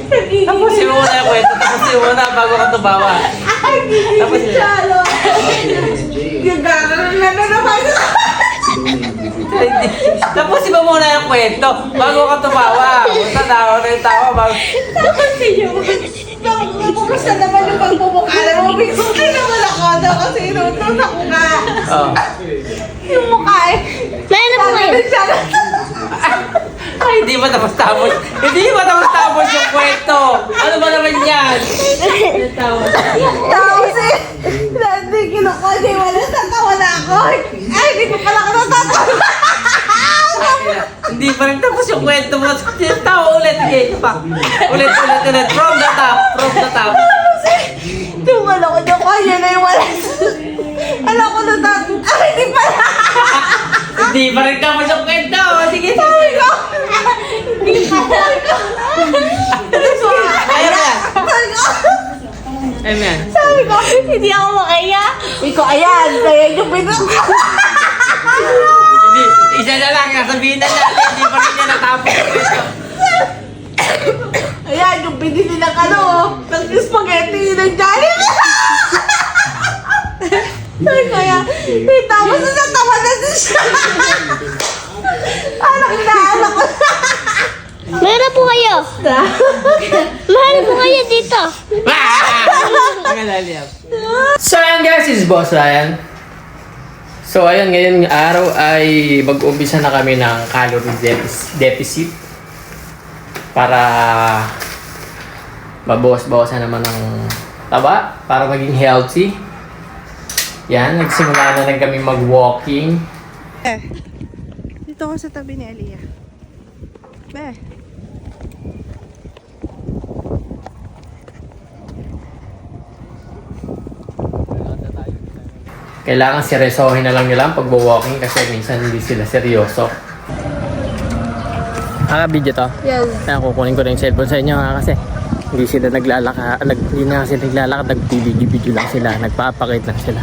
Tapusin mo muna yung kwento. Tapusin mo muna bago ka tumawa. Tapos yun. Tapusin mo muna yung kwento bago ka tumawa. Punta na ako na yung tawa. Tapusin niyo. Kumusta naman yung pagpupukala mo? Bigla naman ako daw kasi inutos ako nga. Oh. Yung mukha eh. Meron po kayo. Ay, hindi ba tapos-tapos? Hindi ba tapos-tapos yung kwento? Ano ba naman yan? Tapos eh. Dati kinukuha niya yung wala sa tawa na ako. Ay, hindi ko pala ako natatawa. Hindi pa rin tapos yung kwento mo. Tawa ulit. Sige, pa. Ulit. From the top. Tumal ako niya kuha niya na yung wala. Alam ko natatawa. Ay, hindi pala. Hindi pa rin tapos yung kwento. Sige, Sabi ko. Hindi pala. Ayaw mo yan. Sabi ko. Ayaw mo yan. Sabi ko, hindi ako makaya. Ikaw, ayan. Kaya yung Hindi, isa na lang. Sabihin na natin. Hindi pa rin niya natapos yung kwento. Ayan, yung binili ng ng spaghetti ng Jollibee. Kaya, tapos natawa na siya. Anak na ko. Meron po kayo. Meron po kayo dito. Ang lalim. So ayan guys, is Boss Ryan. So ayun, ngayon araw ay mag-umpisa na kami ng calorie deficit para mabawas-bawasan naman ng taba para maging healthy. Yan, nagsimula na lang kami mag-walking. Dito ako sa tabi ni Aliyah. Be. Kailangan seryosohin na lang nila ang pag-walking kasi minsan hindi sila seryoso. Video to? Yes. Kaya kukunin ko na yung cellphone sa inyo kasi hindi sila hindi na sila naglalakad, nag-video lang sila, nagpapakit lang sila.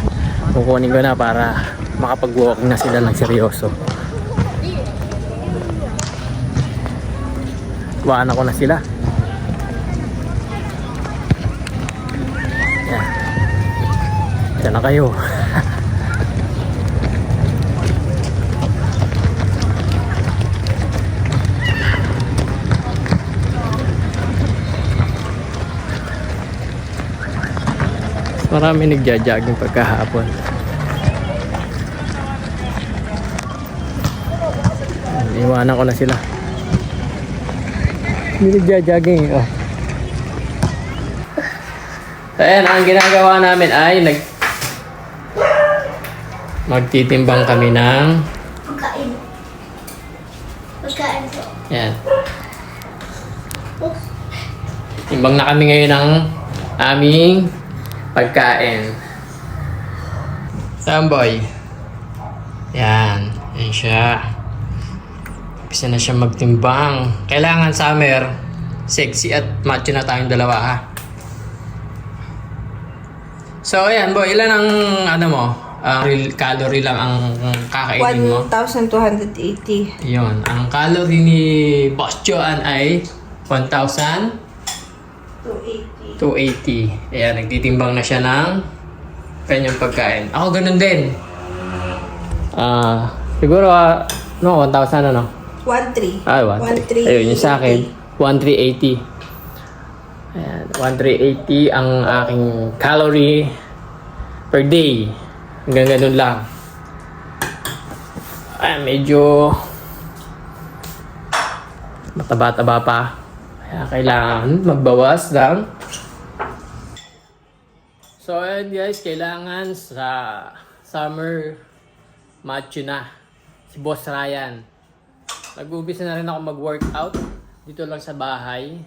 Kukunin ko na para makapag-walking na sila ng seryoso. Tuwaan ako na sila. Yan. Diyan na kayo. Marami nagja-jogging pagkahapon. Iwanan ko na sila. Hindi nagja-jogging. Oh. So, ayan, ang ginagawa namin ay magtitimbang kami ng Pagkain. Pagkain po. yan. Timbang na kami ngayon ng aming pagkain. Samboy. Yan. Yan siya. Bisa na siya magtimbang. Kailangan summer, sexy at macho na tayong dalawa ha. So ayan boy, ilan ang calorie lang ang kakainin mo? 1,280. Yun. Ang calorie ni Boss Joan ay 1,280. 280. Ayan, nagtitimbang na siya ng kanyang pagkain. Ako ganun din. Siguro, 1,000 ano? 1,300. Ay, 1,380. Ayun, yung sa akin, 1,380. Ayan, 1,380 ang aking calorie per day. Hanggang ganun lang. Ay, medyo mataba-taba pa. Kaya kailangan magbawas lang. So ayun guys, kailangan sa summer macho na si Boss Ryan. Nag-umpisa na rin ako mag-workout dito lang sa bahay.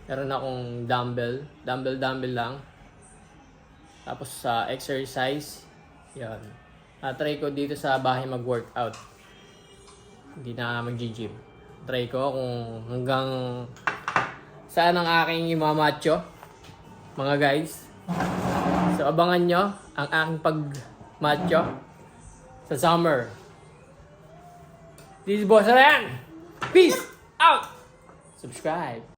Meron akong dumbbell lang. Tapos sa exercise, yan. Try ko dito sa bahay mag-workout. Hindi na mag-gym. Try ko kung hanggang saan ang aking imamacho, mga guys. So abangan nyo ang aking pag-macho sa summer. This is Boss Ryan. Peace out! Subscribe.